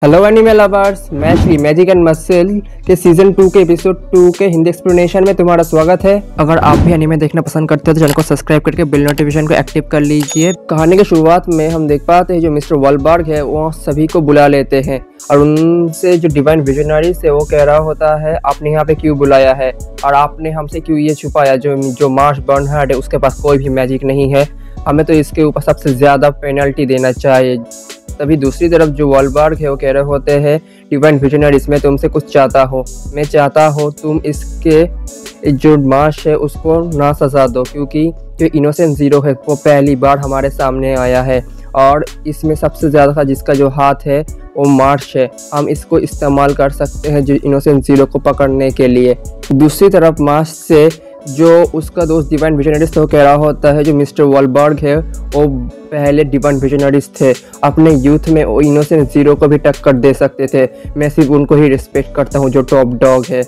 Hello anime lovers, मैं Shri magic and muscle के season 2 के एपिसोड 2 के हिंदी एक्सप्लेनेशन में तुम्हारा स्वागत है। अगर आप भी एनिमे देखना पसंद करते हो तो चैनल को सब्सक्राइब करके बेल नोटिफिकेशन को एक्टिव कर लीजिए। कहानी की शुरुआत में हम देख पाते हैं जो मिस्टर वॉलबर्ग है वो सभी को बुला लेते हैं और उनसे जो डिवाइन विजनरी से वो कह रहा होता है आपने यहाँ पे क्यों बुलाया है और आपने हमसे क्यों ये छुपाया। जो मार्श बर्नहार्ड है उसके पास कोई भी मैजिक नहीं है, हमें तो इसके ऊपर सबसे ज़्यादा पेनल्टी देना चाहिए। तभी दूसरी तरफ जो वॉलबर्ग है वो कह रहे होते हैं डिवाइन विजनरीज मैं तुमसे कुछ चाहता हूँ, मैं चाहता हूँ तुम इसके जो मार्श है उसको ना सजा दो, क्योंकि जो इनोसेंट ज़ीरो है वो पहली बार हमारे सामने आया है और इसमें सबसे ज़्यादा जिसका जो हाथ है वो मार्श है। हम इसको इस्तेमाल कर सकते हैं जो इनोसेंट ज़ीरो को पकड़ने के लिए। दूसरी तरफ मार्श से जो उसका दोस्त डिवाइन विजनरीज तो कह रहा होता है जो मिस्टर वॉलबर्ग है वो पहले डिवाइन विजनरीज थे, अपने यूथ में वो इनोसेंट ज़ीरो को भी टक्कर दे सकते थे, मैं सिर्फ उनको ही रिस्पेक्ट करता हूँ जो टॉप डॉग है।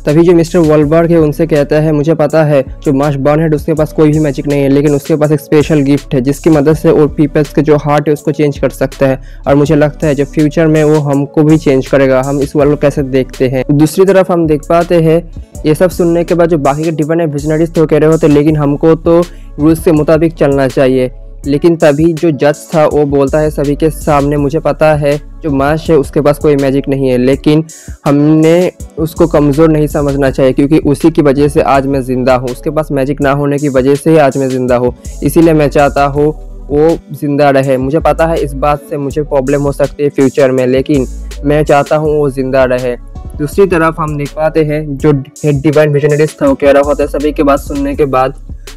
तभी जो मिस्टर वॉलबर्ग है उनसे कहता है मुझे पता है जो मार्श बर्नहार्ड उसके पास कोई भी मैजिक नहीं है, लेकिन उसके पास एक स्पेशल गिफ्ट है जिसकी मदद से वो पीपल्स के जो हार्ट है उसको चेंज कर सकता है और मुझे लगता है जो फ्यूचर में वो हमको भी चेंज करेगा। हम इस वर्ल्ड को कैसे देखते हैं। दूसरी तरफ हम देख पाते हैं ये सब सुनने के बाद जो बाकी के डिवाइन विजनरीज तो कह रहे होते लेकिन हमको तो रूल्स के मुताबिक चलना चाहिए। लेकिन तभी जो जज था वो बोलता है सभी के सामने मुझे पता है जो मार्श है उसके पास कोई मैजिक नहीं है, लेकिन हमने उसको कमज़ोर नहीं समझना चाहिए क्योंकि उसी की वजह से आज मैं ज़िंदा हूँ, उसके पास मैजिक ना होने की वजह से ही आज मैं ज़िंदा हूँ, इसीलिए मैं चाहता हूँ वो ज़िंदा रहे। मुझे पता है इस बात से मुझे प्रॉब्लम हो सकती है फ्यूचर में, लेकिन मैं चाहता हूँ वो ज़िंदा रहे। दूसरी तरफ हम देख पाते हैं जो हेड डिवाइन विजनरीज था वो कह रहा होता है सभी की बात सुनने के बाद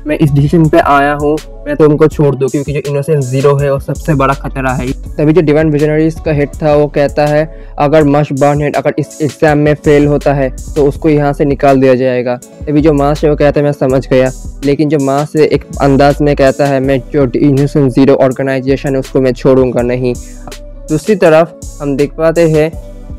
मैं इस डिसीजन पे आया हूँ मैं तो उनको छोड़ दूँ क्योंकि जो इनोसेंट ज़ीरो है वो सबसे बड़ा खतरा है। तभी जो डिवाइन विजनरीज का हेड था वो कहता है अगर मार्श बर्नहार्ड अगर इस एग्ज़ाम में फेल होता है तो उसको यहाँ से निकाल दिया जाएगा। तभी जो मार्श है वो कहता है मैं समझ गया, लेकिन जो मार्श एक अंदाज में कहता है मैं जो इनोसेंट ज़ीरो ऑर्गेनाइजेशन है उसको मैं छोड़ूंगा नहीं। दूसरी तरफ हम देख पाते हैं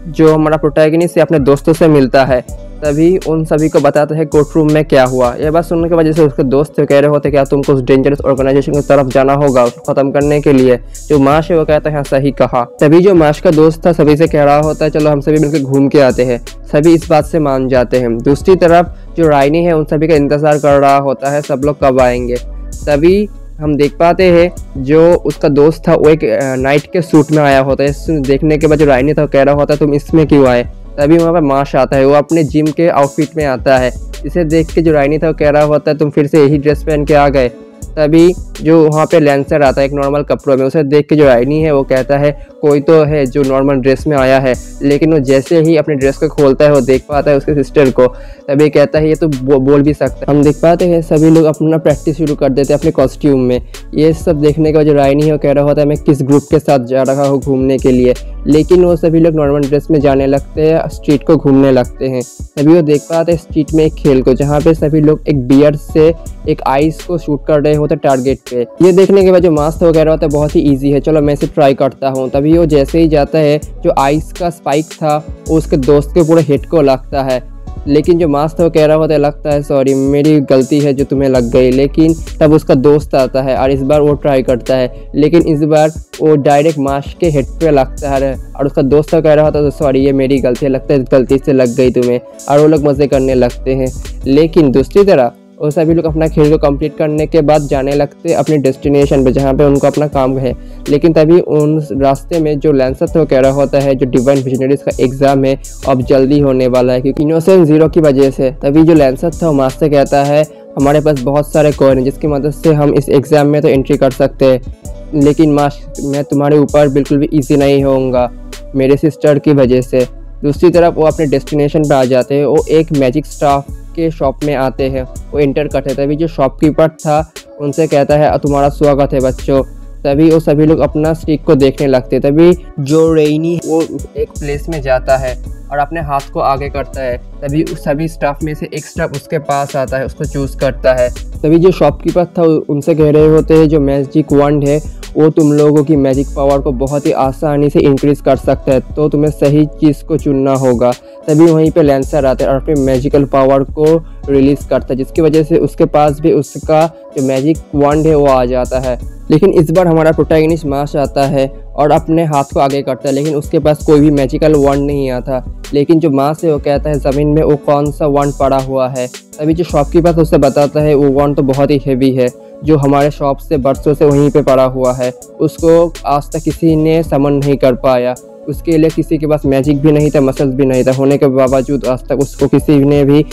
जो हमारा प्रोटैगनिस्ट अपने दोस्तों से मिलता है, तभी उन सभी को बताता है कोर्ट रूम में क्या हुआ। यह बात सुनने के बाद जैसे उसके दोस्त कह रहे होते क्या तुमको उस डेंजरस ऑर्गेनाइजेशन की तरफ जाना होगा उसको ख़त्म करने के लिए। जो मार्श है वो कहता है हाँ सही कहा। तभी जो मार्श का दोस्त था सभी से कह रहा होता है चलो हम सभी मिलकर घूम के आते हैं, सभी इस बात से मान जाते हैं। दूसरी तरफ जो राइनी है उन सभी का इंतज़ार कर रहा होता है सब लोग कब आएंगे। तभी हम देख पाते हैं जो उसका दोस्त था वो एक नाइट के सूट में आया होता है। इस देखने के बाद जो राइनी था कह रहा होता है तुम इसमें क्यों आए। तभी वहाँ पर मार्श आता है, वो अपने जिम के आउटफिट में आता है। इसे देख के जो राइनी था वो कह रहा होता है तुम फिर से यही ड्रेस पहन के आ गए। तभी जो वहाँ पे लैंसर आता है एक नॉर्मल कपड़ों में, उसे देख के जो राइनी है वो कहता है कोई तो है जो नॉर्मल ड्रेस में आया है, लेकिन वो जैसे ही अपने ड्रेस को खोलता है वो देख पाता है उसके सिस्टर को। तभी कहता है ये तो बोल भी सकता है। हम देख पाते हैं सभी लोग अपना प्रैक्टिस शुरू कर देते हैं अपने कॉस्ट्यूम में। ये सब देखने के बाद जो राइनी है वो कह रहा होता है मैं किस ग्रुप के साथ जा रहा हूँ घूमने के लिए, लेकिन वो सभी लोग नॉर्मल ड्रेस में जाने लगते हैं, स्ट्रीट को घूमने लगते हैं। तभी वो देख पाते हैं स्ट्रीट में एक खेल को जहाँ पे सभी लोग एक बियर से एक आइस को शूट कर रहे होते टारगेट पे। ये देखने के बाद जो मार्श था वो कह रहा होता है बहुत ही ईजी है चलो मैं इसे ट्राई करता हूँ। तभी वो जैसे ही जाता है जो आइस का स्पाइक था वो उसके दोस्त के पूरे हेड को लगता है, लेकिन जो मार्श था वो कह रहा होता है लगता है सॉरी मेरी गलती है जो तुम्हें लग गई। लेकिन तब उसका दोस्त आता है और इस बार वो ट्राई करता है, लेकिन इस बार वो डायरेक्ट मार्श के हेड पे लगता है और उसका दोस्त कह रहा होता है सॉरी ये मेरी गलती है, लगता है गलती से लग गई तुम्हें, और वो लोग मज़े करने लगते हैं। लेकिन दूसरी तरफ वो सभी लोग अपना खेल को कंप्लीट करने के बाद जाने लगते अपने डेस्टिनेशन पे जहाँ पे उनको अपना काम है। लेकिन तभी उन रास्ते में जो लैंसर था वो कह रहा होता है जो डिवाइन विजनरीज का एग्ज़ाम है अब जल्दी होने वाला है क्योंकि इनोसेंट ज़ीरो की वजह से। तभी जो लैंसर था वो मार्श से कहता है हमारे पास बहुत सारे कॉइन हैं जिसकी मदद से हम इस एग्ज़ाम में तो एंट्री कर सकते हैं, लेकिन मार्श मैं तुम्हारे ऊपर बिल्कुल भी ईजी नहीं होऊंगा मेरे सिस्टर की वजह से। दूसरी तरफ वो अपने डेस्टिनेशन पर आ जाते हैं, वो एक मैजिक स्टाफ के शॉप में आते हैं, वो एंटर करते हैं। तभी जो शॉपकीपर था उनसे कहता है तुम्हारा स्वागत है बच्चों। तभी वो सभी लोग अपना स्टिक को देखने लगते हैं। तभी जो रेनी वो एक प्लेस में जाता है और अपने हाथ को आगे करता है, तभी उस सभी स्टाफ में से एक स्टाफ उसके पास आता है, उसको चूज़ करता है। तभी जो शॉपकीपर था उनसे कह रहे होते हैं जो मैजिक वंड है वो तुम लोगों की मैजिक पावर को बहुत ही आसानी से इंक्रीज़ कर सकता है। तो तुम्हें सही चीज़ को चुनना होगा। तभी वहीं पे लैंसर आता है और अपने मैजिकल पावर को रिलीज़ करता है, जिसकी वजह से उसके पास भी उसका जो मैजिक वंड है वो आ जाता है। लेकिन इस बार हमारा प्रोटैगनिस्ट मार्श आता है और अपने हाथ को आगे करता है, लेकिन उसके पास कोई भी मैजिकल वंड नहीं आता। लेकिन जो मार्श है वो कहता है ज़मीन में वो कौन सा वंड पड़ा हुआ है। तभी जो शॉपकीपर उससे बताता है वो वंड तो बहुत ही हेवी है, जो हमारे शॉप से बरसों से वहीं पे पड़ा हुआ है। उसको आज तक किसी ने समन नहीं कर पाया। उसके लिए किसी के पास मैजिक भी नहीं था, मसल्स भी नहीं था, होने के बावजूद आज तक उसको किसी ने भी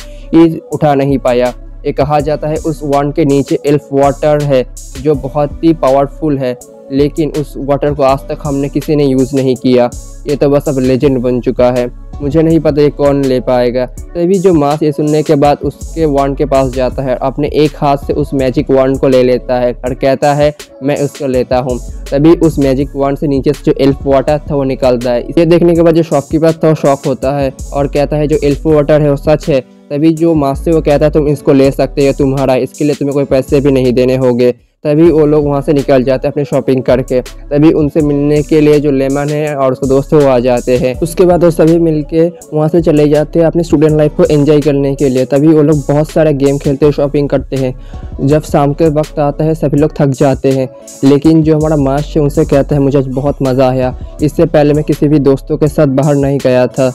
उठा नहीं पाया। ये कहा जाता है उस वंड के नीचे एल्फ वाटर है जो बहुत ही पावरफुल है, लेकिन उस वाटर को आज तक हमने किसी ने यूज़ नहीं किया। ये तो बस अब लेजेंड बन चुका है। मुझे नहीं पता ये कौन ले पाएगा। तभी जो मार्श ये सुनने के बाद उसके वंड के पास जाता है, अपने एक हाथ से उस मैजिक वंड को ले लेता है और कहता है मैं उसको लेता हूँ। तभी उस मैजिक वंड से नीचे से जो एल्फ वाटर था वो निकलता है। इसे देखने के बाद जो शॉपकीपर था वो शॉक होता है और कहता है जो एल्फ वाटर है वो सच है। तभी जो मार्श से वो कहता है तुम इसको ले सकते हो, तुम्हारा, इसके लिए तुम्हें कोई पैसे भी नहीं देने होंगे। तभी वो लोग वहाँ से निकल जाते हैं अपनी शॉपिंग करके। तभी उनसे मिलने के लिए जो लेमन है और उसका दोस्त है वो आ जाते हैं। उसके बाद वो सभी मिलके वहाँ से चले जाते हैं अपनी स्टूडेंट लाइफ को एंजॉय करने के लिए। तभी वो लोग बहुत सारे गेम खेलते हैं, शॉपिंग करते हैं। जब शाम के वक्त आता है सभी लोग थक जाते हैं, लेकिन जो हमारा मार्श है उनसे कहता है मुझे आज बहुत मज़ा आया, इससे पहले मैं किसी भी दोस्तों के साथ बाहर नहीं गया था।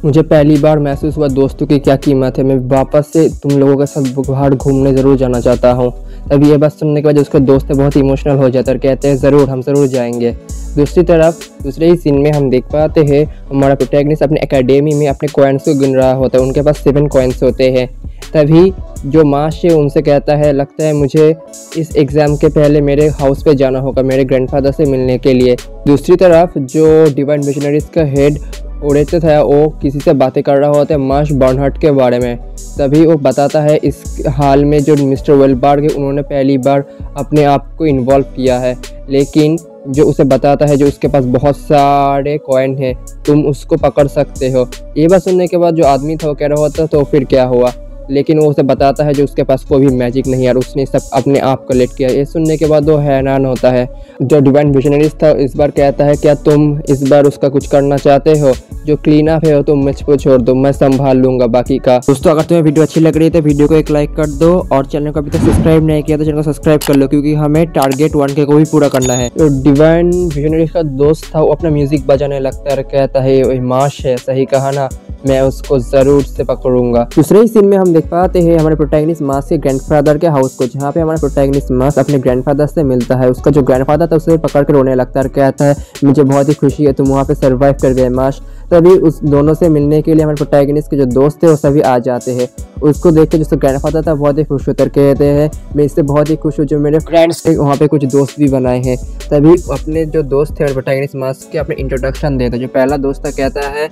मुझे पहली बार महसूस हुआ दोस्तों की क्या कीमत है। मैं वापस से तुम लोगों के साथ बाहर घूमने ज़रूर जाना चाहता हूँ। तभी ये बात सुनने के बाद उसका दोस्त है बहुत इमोशनल हो जाता है और कहते हैं ज़रूर, हम ज़रूर जाएंगे। दूसरी तरफ दूसरे ही सीन में हम देख पाते हैं हमारा प्रोटैगनिस्ट अपने एकेडमी में अपने कॉइन्स को गिन रहा होता है। उनके पास 7 कॉइन्स होते हैं। तभी जो मार्श है उनसे कहता है लगता है मुझे इस एग्ज़ाम के पहले मेरे हाउस पे जाना होगा मेरे ग्रैंडफादर से मिलने के लिए। दूसरी तरफ जो डिवाइन मिशनरीज का हेड ओडेते था वो किसी से बातें कर रहा होता है मार्श बर्नहार्ट के बारे में। तभी वो बताता है इस हाल में जो मिस्टर वेलबर्ग है उन्होंने पहली बार अपने आप को इन्वॉल्व किया है, लेकिन जो उसे बताता है जो उसके पास बहुत सारे कॉइन हैं, तुम उसको पकड़ सकते हो। ये बात सुनने के बाद जो आदमी था वो कह रहा होता तो फिर क्या हुआ, लेकिन वो उसे बताता है जो उसके पास कोई भी मैजिक नहीं है और उसने सब अपने आप कलेक्ट किया। ये सुनने के बाद वो हैरान होता है। जो डिवाइन विजनरीज था इस बार कहता है क्या तुम इस बार उसका कुछ करना चाहते हो, जो क्लीन अप है वो तुम मुझ पर छोड़ दो, मैं संभाल लूंगा बाकी का। दोस्तों अगर तुम्हें वीडियो अच्छी लग रही है तो वीडियो को एक लाइक कर दो और चैनल को अभी तक सब्सक्राइब नहीं किया तो चैनल को सब्सक्राइब कर लो, क्योंकि हमें टारगेट 1K को भी पूरा करना है। तो डिवाइन विजनरीज का दोस्त था वो अपना म्यूजिक बजाने लगता है और कहता है ये मार्श है, सही कहा ना, मैं उसको जरूर से पकड़ूंगा। दूसरे ही सीन में हम देख पाते हैं हमारे प्रोटैगनिस्ट मार्श के ग्रैंडफादर के हाउस को, जहाँ पे हमारा प्रोटैगनिस्ट मार्श अपने ग्रैंडफादर से मिलता है। उसका जो ग्रैंडफादर था उसे पकड़ के रोने लगता है और कहता है मुझे बहुत ही खुशी है तुम वहाँ पे सर्वाइव कर गए मार्श। तभी उस दोनों से मिलने के लिए हमारे प्रोटैगनिस्ट के जो दोस्त थे वो सभी आ जाते हैं। उसको देख के जो ग्रैंडफादर था बहुत ही खुश होकर कहते हैं मैं इससे बहुत ही खुश हूँ जो मेरे फ्रेंड्स थे वहाँ पे कुछ दोस्त भी बनाए हैं। तभी अपने जो दोस्त थे प्रोटैगनिस्ट मार्श के अपने इंट्रोडक्शन देते। जो पहला दोस्त था कहता है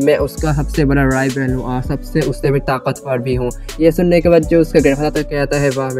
मैं उसका सबसे बड़ा राइवल हूँ और सबसे उससे भी ताकतवर भी हूँ। ये सुनने के बाद जो उसका ग्रैंडफादर कहता है वाह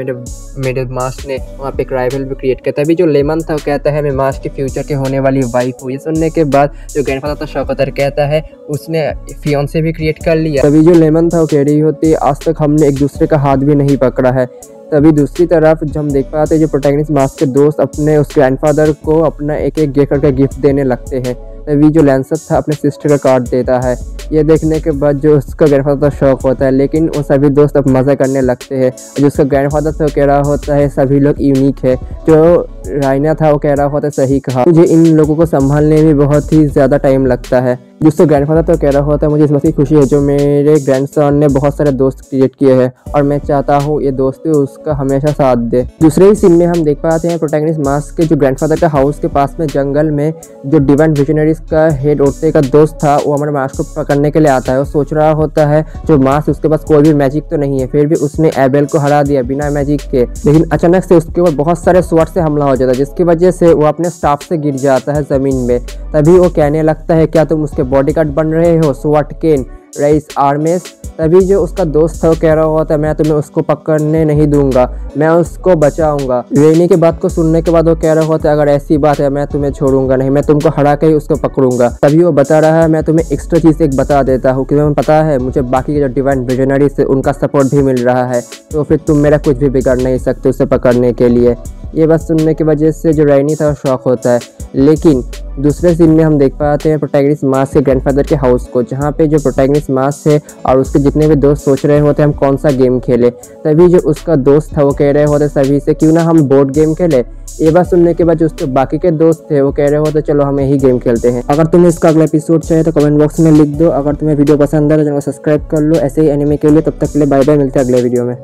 मेरे मार्श ने वहाँ पे एक राइवल भी क्रिएट किया। तभी जो लेमन था वो कहता है मैं मार्श के फ्यूचर के होने वाली वाइफ हूँ। ये सुनने के बाद जो ग्रैंडफादर था शौकतर कहता है उसने फियांसे भी क्रिएट कर लिया। तभी जो लेमन था वो कह रही होती आज तक हमने एक दूसरे का हाथ भी नहीं पकड़ा है। तभी दूसरी तरफ जो हम देख पाते हैं जो प्रोटैगनिस्ट मार्श के दोस्त अपने उस ग्रैंडफादर को अपना एक एक करके गिफ्ट देने लगते हैं। तभी जो लैंसर था अपने सिस्टर का कार्ड देता है। ये देखने के बाद जो उसका ग्रैंडफादर शौक होता है, लेकिन वो सभी दोस्त अब मज़ा करने लगते हैं। जो उसका ग्रैंडफादर था वो कह रहा होता है सभी लोग यूनिक है। जो राइना था वो कह रहा होता है सही कहा, मुझे इन लोगों को संभालने में बहुत ही ज़्यादा टाइम लगता है। जिससे ग्रैंडफादर तो कह रहा होता है मुझे इस बात की खुशी है जो मेरे ग्रैंडसन ने बहुत सारे दोस्त क्रिएट किए हैं और मैं चाहता हूँ ये दोस्ती उसका हमेशा साथ दे। दूसरे ही सीन में हम देख पाते हैं प्रोटैगनिस्ट मार्श के जो ग्रैंडफादर का हाउस के पास में जंगल में जो डिवाइन विजनरीज का हेड ओडते का दोस्त था वो हमारे मार्श को पकड़ने के लिए आता है। वो सोच रहा होता है जो मार्श उसके पास कोई भी मैजिक तो नहीं है, फिर भी उसने एबेल को हरा दिया बिना मैजिक के, लेकिन अचानक से उसके ऊपर बहुत सारे स्वॉर्ड से हमला हो जाता है जिसकी वजह से वो अपने स्टाफ से गिर जाता है ज़मीन में। तभी वो कहने लगता है क्या तुम उसके बॉडीगार्ड बन रहे हो स्वॉर्ड केन रईस आर्मेस। तभी जो उसका दोस्त था वो कह रहा होता है मैं तुम्हें उसको पकड़ने नहीं दूंगा, मैं उसको बचाऊंगा। रेनी की बात को सुनने के बाद वो कह रहा होता है अगर ऐसी बात है मैं तुम्हें छोड़ूंगा नहीं, मैं तुमको हरा के ही उसको पकड़ूंगा। तभी वो बता रहा है मैं तुम्हें एक्स्ट्रा चीज़ एक बता देता हूँ कि तुम्हें पता है मुझे बाकी के जो डिवाइन विजनरी से उनका सपोर्ट भी मिल रहा है, तो फिर तुम मेरा कुछ भी बिगाड़ नहीं सकते उसे पकड़ने के लिए। ये बात सुनने की वजह से जो रैनी था शॉक होता है। लेकिन दूसरे सीन में हम देख पाते हैं प्रोटैगनिस्ट मार्स के ग्रैंडफादर के हाउस को, जहाँ पे जो प्रोटैगनिस्ट मार्स है और उसके जितने भी दोस्त सोच रहे होते हैं हम कौन सा गेम खेले, तभी जो उसका दोस्त था वो कह रहे होते सभी से क्यों ना हम बोर्ड गेम खेले। ये बात सुनने के बाद जो उसके बाकी के दोस्त थे वो कह रहे होते चलो हम यही गेम खेलते हैं। अगर तुम्हें इसका अगला एपिसोड चाहिए तो कमेंट बॉक्स में लिख दो। अगर तुम्हें वीडियो पसंद है तो चैनल को सब्सक्राइब कर लो ऐसे ही एनिमे के लिए। तब तक के लिए बाय बाय, मिलते हैं अगले वीडियो में।